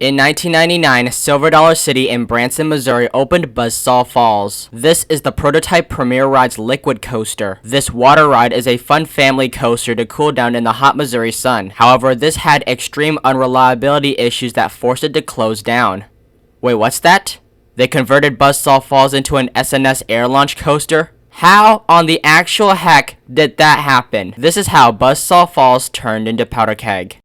In 1999, Silver Dollar City in Branson, Missouri opened Buzzsaw Falls. This is the prototype Premier Ride's liquid coaster. This water ride is a fun family coaster to cool down in the hot Missouri sun. However, this had extreme unreliability issues that forced it to close down. Wait, what's that? They converted Buzzsaw Falls into an S&S Air-Launch coaster? How on the actual heck did that happen? This is how Buzzsaw Falls turned into Powder Keg.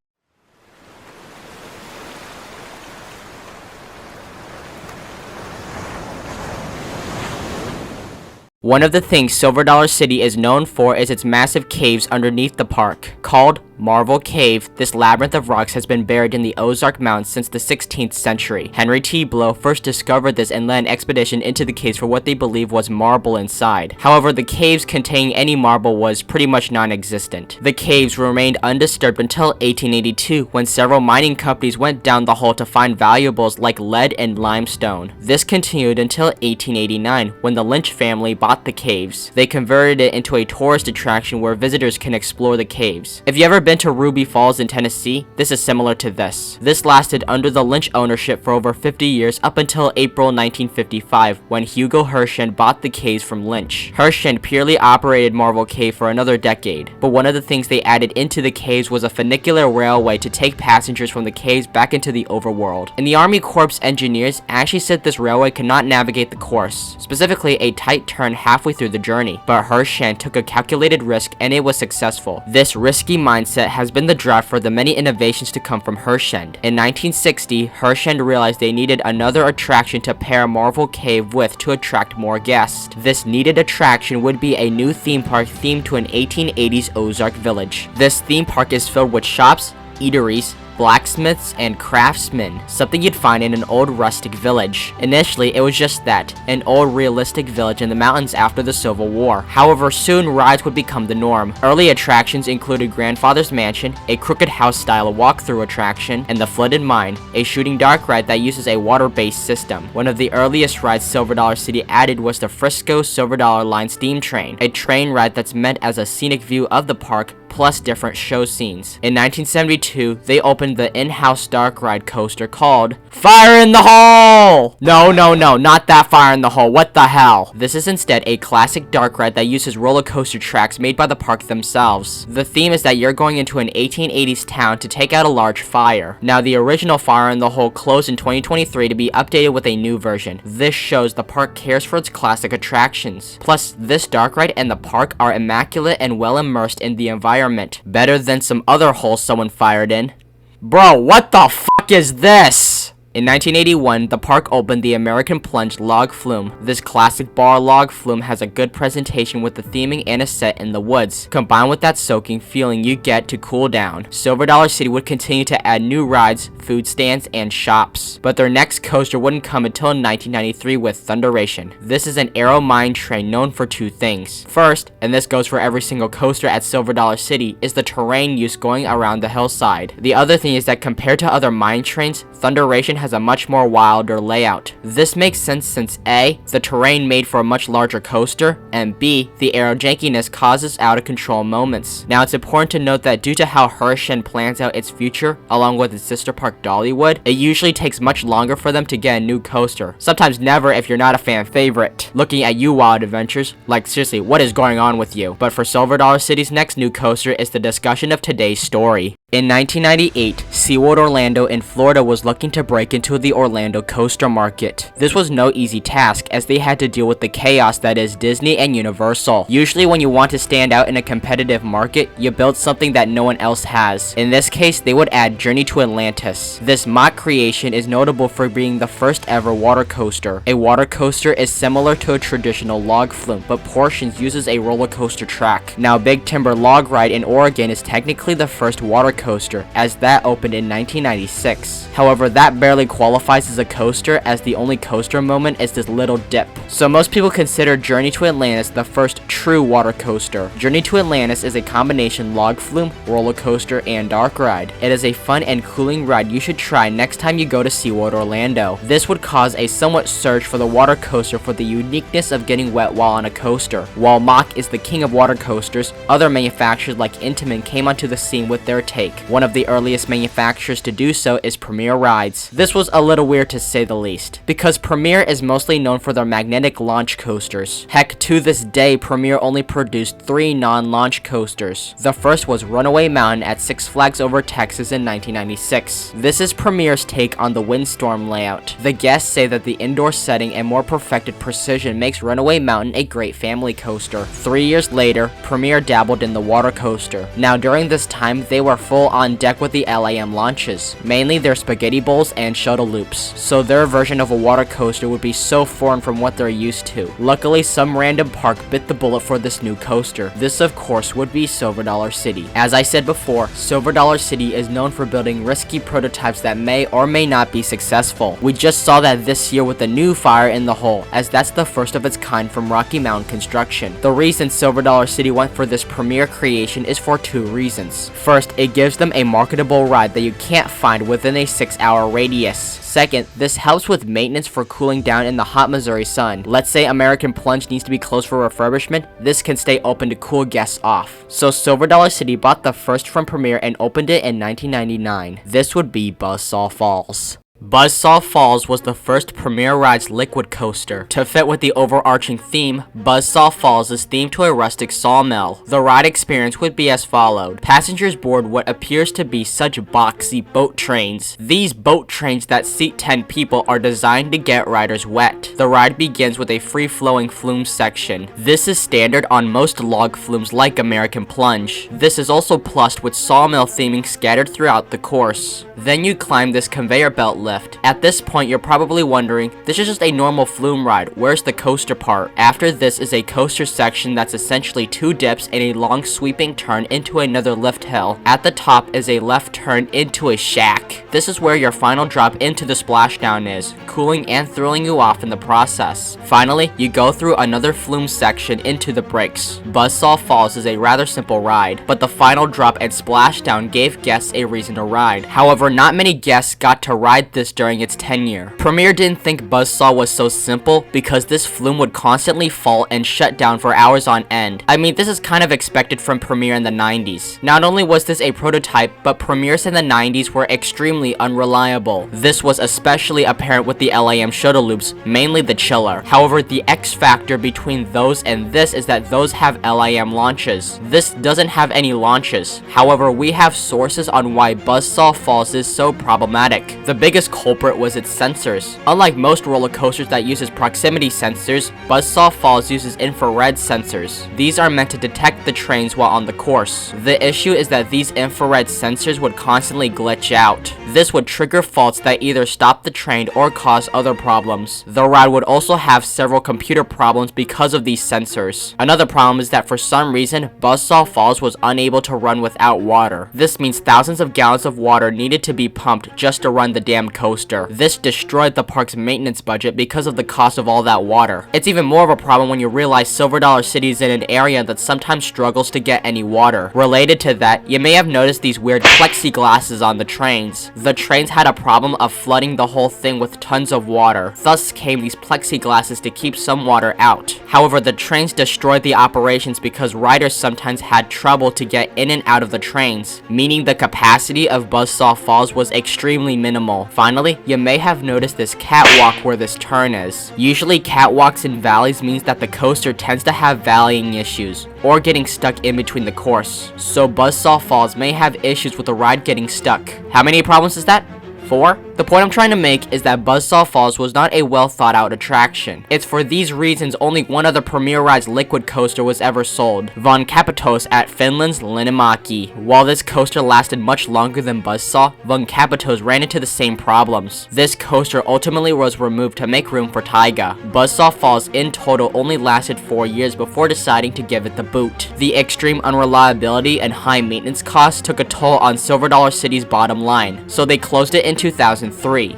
One of the things Silver Dollar City is known for is its massive caves underneath the park. Called Marvel Cave, this labyrinth of rocks has been buried in the Ozark Mountains since the 16th century. Henry T. Blow first discovered this and led an expedition into the caves for what they believe was marble inside. However, the caves containing any marble was pretty much non-existent. The caves remained undisturbed until 1882, when several mining companies went down the hole to find valuables like lead and limestone. This continued until 1889, when the Lynch family bought the caves. They converted it into a tourist attraction where visitors can explore the caves. If you ever been to Ruby Falls in Tennessee, this is similar to this. This lasted under the Lynch ownership for over 50 years up until April 1955, when Hugo Hirschend bought the caves from Lynch. Hirschend purely operated Marvel Cave for another decade, but one of the things they added into the caves was a funicular railway to take passengers from the caves back into the overworld. And the Army Corps engineers actually said this railway could not navigate the course, specifically a tight turn halfway through the journey, but Hirschend took a calculated risk and it was successful. This risky mindset has been the drive for the many innovations to come from Hirschend. In 1960, Hirschend realized they needed another attraction to pair Marvel Cave with to attract more guests. This needed attraction would be a new theme park themed to an 1880s Ozark village. This theme park is filled with shops, eateries, blacksmiths, and craftsmen, something you'd find in an old rustic village. Initially, it was just that, an old realistic village in the mountains after the Civil War. However, soon rides would become the norm. Early attractions included Grandfather's Mansion, a crooked house style walkthrough attraction, and the Flooded Mine, a shooting dark ride that uses a water-based system. One of the earliest rides Silver Dollar City added was the Frisco Silver Dollar Line Steam Train, a train ride that's meant as a scenic view of the park plus different show scenes. In 1972, they opened the in-house dark ride coaster called Fire in the Hole! No, not that Fire in the Hole, what the hell? This is instead a classic dark ride that uses roller coaster tracks made by the park themselves. The theme is that you're going into an 1880s town to take out a large fire. Now, the original Fire in the Hole closed in 2023 to be updated with a new version. This shows the park cares for its classic attractions. Plus, this dark ride and the park are immaculate and well immersed in the environment. Better than some other holes someone fired in. Bro, what the fuck is this? In 1981, the park opened the American Plunge Log Flume. This classic bar log flume has a good presentation with the theming and a set in the woods, combined with that soaking feeling you get to cool down. Silver Dollar City would continue to add new rides, food stands, and shops, but their next coaster wouldn't come until 1993 with Thunderation. This is an aero mine train known for two things. First, and this goes for every single coaster at Silver Dollar City, is the terrain used going around the hillside. The other thing is that compared to other mine trains, Thunderation has a much more wilder layout. This makes sense since A, the terrain made for a much larger coaster, and B, the aero jankiness causes out of control moments. Now, it's important to note that due to how Hirschend plans out its future, along with its sister park Dollywood, it usually takes much longer for them to get a new coaster. Sometimes never if you're not a fan favorite. Looking at you, Wild Adventures, like seriously, what is going on with you? But for Silver Dollar City's next new coaster is the discussion of today's story. In 1998, SeaWorld Orlando in Florida was looking to break into the Orlando coaster market. This was no easy task as they had to deal with the chaos that is Disney and Universal. Usually when you want to stand out in a competitive market, you build something that no one else has. In this case, they would add Journey to Atlantis. This mock creation is notable for being the first ever water coaster. A water coaster is similar to a traditional log flume, but portions uses a roller coaster track. Now, Big Timber Log Ride in Oregon is technically the first water coaster, as that opened in 1996. However, that barely qualifies as a coaster, as the only coaster moment is this little dip. So most people consider Journey to Atlantis the first true water coaster. Journey to Atlantis is a combination log flume, roller coaster, and dark ride. It is a fun and cooling ride you should try next time you go to SeaWorld Orlando. This would cause a somewhat surge for the water coaster for the uniqueness of getting wet while on a coaster. While Mach is the king of water coasters, other manufacturers like Intamin came onto the scene with their take. make. One of the earliest manufacturers to do so is Premier Rides. This was a little weird to say the least, because Premier is mostly known for their magnetic launch coasters. Heck, to this day, Premier only produced 3 non-launch coasters. The first was Runaway Mountain at Six Flags Over Texas in 1996. This is Premier's take on the Windstorm layout. The guests say that the indoor setting and more perfected precision makes Runaway Mountain a great family coaster. 3 years later, Premier dabbled in the water coaster. Now during this time, they were full on deck with the LAM launches, mainly their spaghetti bowls and shuttle loops, so their version of a water coaster would be so foreign from what they're used to. Luckily, some random park bit the bullet for this new coaster. This of course would be Silver Dollar City. As I said before, Silver Dollar City is known for building risky prototypes that may or may not be successful. We just saw that this year with the new Fire in the Hole, as that's the first of its kind from Rocky Mountain Construction. The reason Silver Dollar City went for this Premier creation is for 2 reasons. First, it gives them a marketable ride that you can't find within a 6-hour radius. Second, this helps with maintenance for cooling down in the hot Missouri sun. Let's say American Plunge needs to be closed for refurbishment, this can stay open to cool guests off. So Silver Dollar City bought the first from Premier and opened it in 1999. This would be Buzzsaw Falls. Buzzsaw Falls was the first Premier Rides liquid coaster. To fit with the overarching theme, Buzzsaw Falls is themed to a rustic sawmill. The ride experience would be as followed. Passengers board what appears to be such boxy boat trains. These boat trains that seat 10 people are designed to get riders wet. The ride begins with a free-flowing flume section. This is standard on most log flumes like American Plunge. This is also plussed with sawmill theming scattered throughout the course. Then you climb this conveyor belt lift. At this point, you're probably wondering, this is just a normal flume ride, where's the coaster part? After this is a coaster section that's essentially 2 dips and a long sweeping turn into another lift hill. At the top is a left turn into a shack. This is where your final drop into the splashdown is, cooling and thrilling you off in the process. Finally, you go through another flume section into the brakes. Buzzsaw Falls is a rather simple ride, but the final drop and splashdown gave guests a reason to ride. However, not many guests got to ride this during its tenure. Premier didn't think Buzzsaw was so simple because this flume would constantly fall and shut down for hours on end. I mean, this is kind of expected from Premier in the 90s. Not only was this a prototype, but Premiers in the 90s were extremely unreliable. This was especially apparent with the LAM shuttle loops, mainly the chiller. However, the X factor between those and this is that those have LAM launches. This doesn't have any launches. However, we have sources on why Buzzsaw Falls is so problematic. The biggest culprit was its sensors. Unlike most roller coasters that uses proximity sensors, Buzzsaw Falls uses infrared sensors. These are meant to detect the trains while on the course. The issue is that these infrared sensors would constantly glitch out. This would trigger faults that either stop the train or cause other problems. The ride would also have several computer problems because of these sensors. Another problem is that for some reason, Buzzsaw Falls was unable to run without water. This means thousands of gallons of water needed to be pumped just to run the damn coaster. This destroyed the park's maintenance budget because of the cost of all that water. It's even more of a problem when you realize Silver Dollar City is in an area that sometimes struggles to get any water. Related to that, you may have noticed these weird plexiglasses on the trains. The trains had a problem of flooding the whole thing with tons of water. Thus came these plexiglasses to keep some water out. However, the trains destroyed the operations because riders sometimes had trouble to get in and out of the trains, meaning the capacity of Buzzsaw Falls was extremely minimal. Finally, you may have noticed this catwalk where this turn is. Usually catwalks in valleys means that the coaster tends to have valleying issues, or getting stuck in between the course. So Buzzsaw Falls may have issues with the ride getting stuck. How many problems is that? 4? The point I'm trying to make is that Buzzsaw Falls was not a well thought out attraction. It's for these reasons only one other Premier Rides liquid coaster was ever sold, Von Capitos at Finland's Linnamäki. While this coaster lasted much longer than Buzzsaw, Von Capitos ran into the same problems. This coaster ultimately was removed to make room for Taiga. Buzzsaw Falls in total only lasted 4 years before deciding to give it the boot. The extreme unreliability and high maintenance costs took a toll on Silver Dollar City's bottom line, so they closed it in 2003.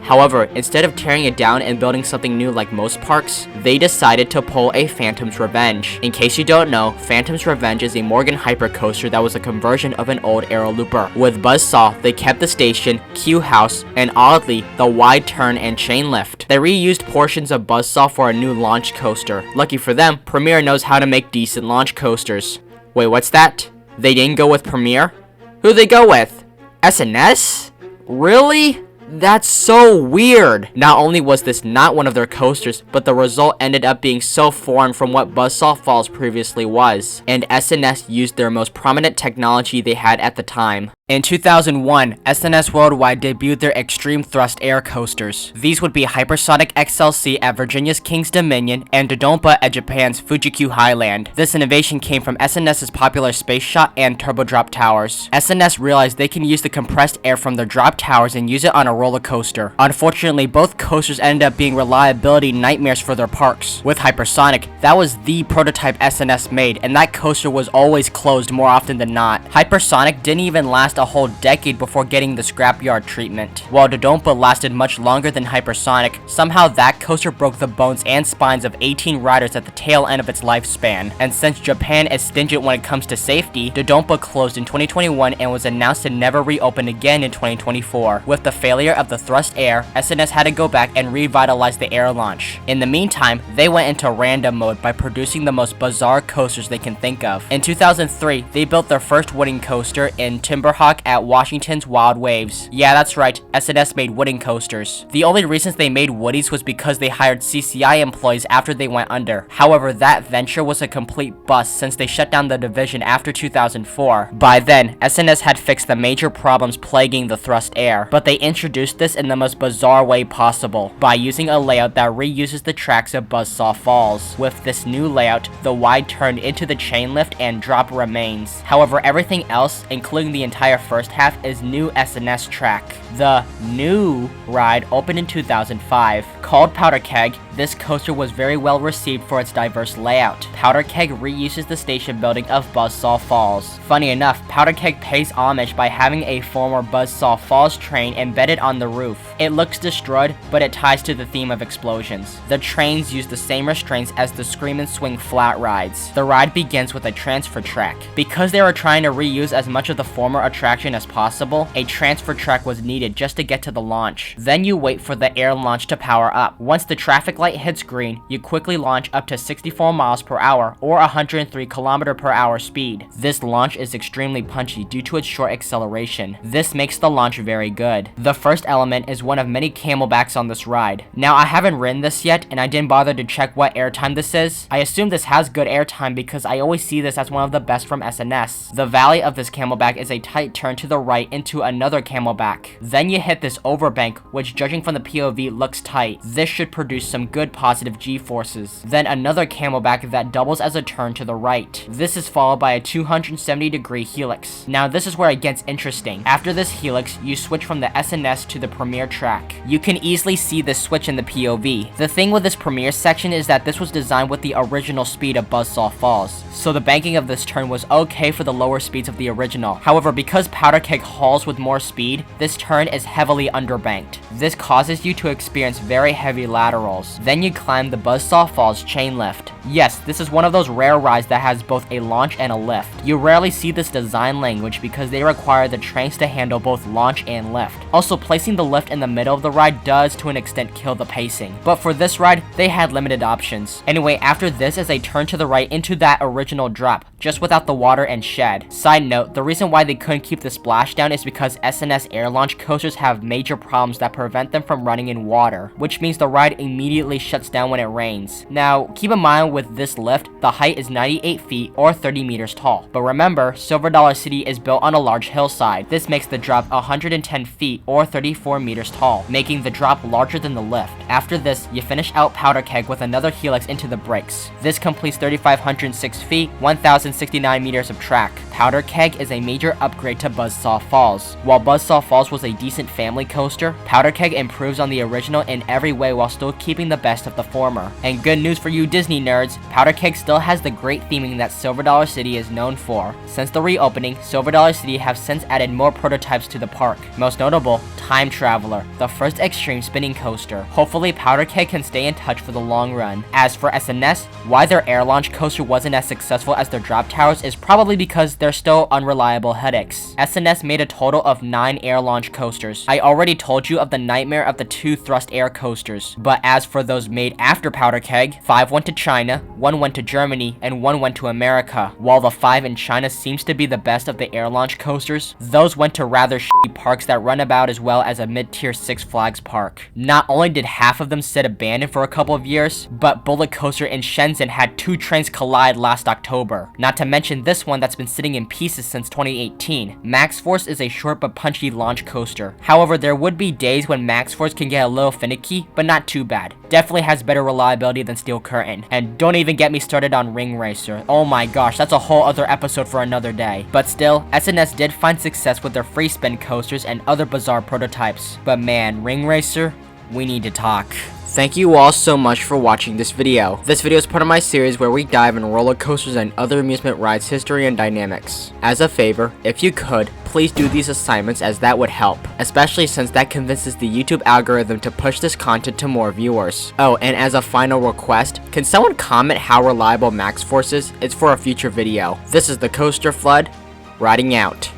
However, instead of tearing it down and building something new like most parks, they decided to pull a Phantom's Revenge. In case you don't know, Phantom's Revenge is a Morgan Hyper coaster that was a conversion of an old Aero Looper. With Buzzsaw, they kept the station, queue house, and oddly, the wide turn and chain lift. They reused portions of Buzzsaw for a new launch coaster. Lucky for them, Premier knows how to make decent launch coasters. Wait, what's that? They didn't go with Premier? Who'd they go with? S&S? Really? That's so weird! Not only was this not one of their coasters, but the result ended up being so foreign from what Buzzsaw Falls previously was, and S&S used their most prominent technology they had at the time. In 2001, S&S Worldwide debuted their Extreme Thrust Air Coasters. These would be Hypersonic XLC at Virginia's King's Dominion and Dodonpa at Japan's Fuji-Q Highland. This innovation came from S&S's popular Space Shot and Turbo Drop Towers. S&S realized they can use the compressed air from their drop towers and use it on a roller coaster. Unfortunately, both coasters ended up being reliability nightmares for their parks. With Hypersonic, that was the prototype S&S made, and that coaster was always closed more often than not. Hypersonic didn't even last a whole decade before getting the scrapyard treatment. While Dodonpa lasted much longer than Hypersonic, somehow that coaster broke the bones and spines of 18 riders at the tail end of its lifespan. And since Japan is stingent when it comes to safety, Dodonpa closed in 2021 and was announced to never reopen again in 2024. With the failure of the thrust air, S&S had to go back and revitalize the Air-Launch. In the meantime, they went into random mode by producing the most bizarre coasters they can think of. In 2003, they built their first wooden coaster in Timberhawk at Washington's Wild Waves. Yeah, that's right, S&S made wooden coasters. The only reasons they made woodies was because they hired CCI employees after they went under. However, that venture was a complete bust since they shut down the division after 2004. By then, S&S had fixed the major problems plaguing the thrust air, but they introduced this in the most bizarre way possible, by using a layout that reuses the tracks of Buzzsaw Falls. With this new layout, the wide turned into the chain lift and drop remains. However, everything else, including the entire first half, is new S&S track. The new ride opened in 2005. Called Powder Keg, this coaster was very well received for its diverse layout. Powder Keg reuses the station building of Buzzsaw Falls. Funny enough, Powder Keg pays homage by having a former Buzzsaw Falls train embedded on the roof. It looks destroyed, but it ties to the theme of explosions. The trains use the same restraints as the Scream and Swing flat rides. The ride begins with a transfer track. Because they were trying to reuse as much of the former attraction as possible, a transfer track was needed just to get to the launch. Then you wait for the air launch to power up. Once the traffic light hits green, you quickly launch up to 64 miles per hour or 103 km/h speed. This launch is extremely punchy due to its short acceleration. This makes the launch very good. The first element is one of many camelbacks on this ride. Now, I haven't ridden this yet, and I didn't bother to check what airtime this is. I assume this has good airtime because I always see this as one of the best from S&S. The valley of this camelback is a tight turn to the right into another camelback. Then you hit this overbank, which judging from the POV looks tight. This should produce some good positive G-forces. Then another camelback that doubles as a turn to the right. This is followed by a 270-degree helix. Now this is where it gets interesting. After this helix, you switch from the S&S to the Premier track. You can easily see this switch in the POV. The thing with this Premier section is that this was designed with the original speed of Buzzsaw Falls, so the banking of this turn was okay for the lower speeds of the original. However, because Powder Keg hauls with more speed, this turn is heavily underbanked. This causes you to experience very heavy laterals. Then you climb the Buzzsaw Falls chain lift. Yes, this is one of those rare rides that has both a launch and a lift. You rarely see this design language because they require the trains to handle both launch and lift. Also, placing the lift in the middle of the ride does to an extent kill the pacing. But for this ride, they had limited options. Anyway, after this is a turn to the right into that original drop, just without the water and shed. Side note, the reason why they couldn't keep the splashdown is because S&S Air-Launch coasters have major problems that prevent them from running in water, which means the ride immediately shuts down when it rains. Now, keep in mind with this lift, the height is 98 feet or 30 meters tall. But remember, Silver Dollar City is built on a large hillside. This makes the drop 110 feet or 34 meters tall, making the drop larger than the lift. After this, you finish out Powder Keg with another helix into the brakes. This completes 3,506 feet, 1,069 meters of track. Powder Keg is a major upgrade to Buzzsaw Falls. While Buzzsaw Falls was a decent family coaster, Powder Keg improves on the original in every way while still keeping the best of the former. And good news for you Disney nerds, Powder Keg still has the great theming that Silver Dollar City is known for. Since the reopening, Silver Dollar City have since added more prototypes to the park. Most notable, Time Traveler, the first extreme spinning coaster. Hopefully Hopefully Powder Keg can stay in touch for the long run. As for S&S, why their Air-Launch coaster wasn't as successful as their drop towers is probably because they're still unreliable headaches. S&S made a total of 9 Air-Launch coasters. I already told you of the nightmare of the 2 thrust air coasters, but as for those made after Powder Keg, 5 went to China, 1 went to Germany, and 1 went to America. While the 5 in China seems to be the best of the Air-Launch coasters, those went to rather shitty parks that run about as well as a mid-tier Six Flags park. Not only did half of them sit abandoned for a couple of years, but Bullet Coaster in Shenzhen had 2 trains collide last October. Not to mention this one that's been sitting in pieces since 2018. Max Force is a short but punchy launch coaster. However, there would be days when Max Force can get a little finicky, but not too bad. Definitely has better reliability than Steel Curtain. And don't even get me started on Ring Racer. Oh my gosh, that's a whole other episode for another day. But still, S&S did find success with their free spin coasters and other bizarre prototypes. But man, Ring Racer, we need to talk. Thank you all so much for watching this video. This video is part of my series where we dive in roller coasters and other amusement rides history and dynamics. As a favor, if you could, please do these assignments as that would help, especially since that convinces the YouTube algorithm to push this content to more viewers. Oh, and as a final request, can someone comment how reliable Max Force is? It's for a future video. This is the Coaster Flood, riding out.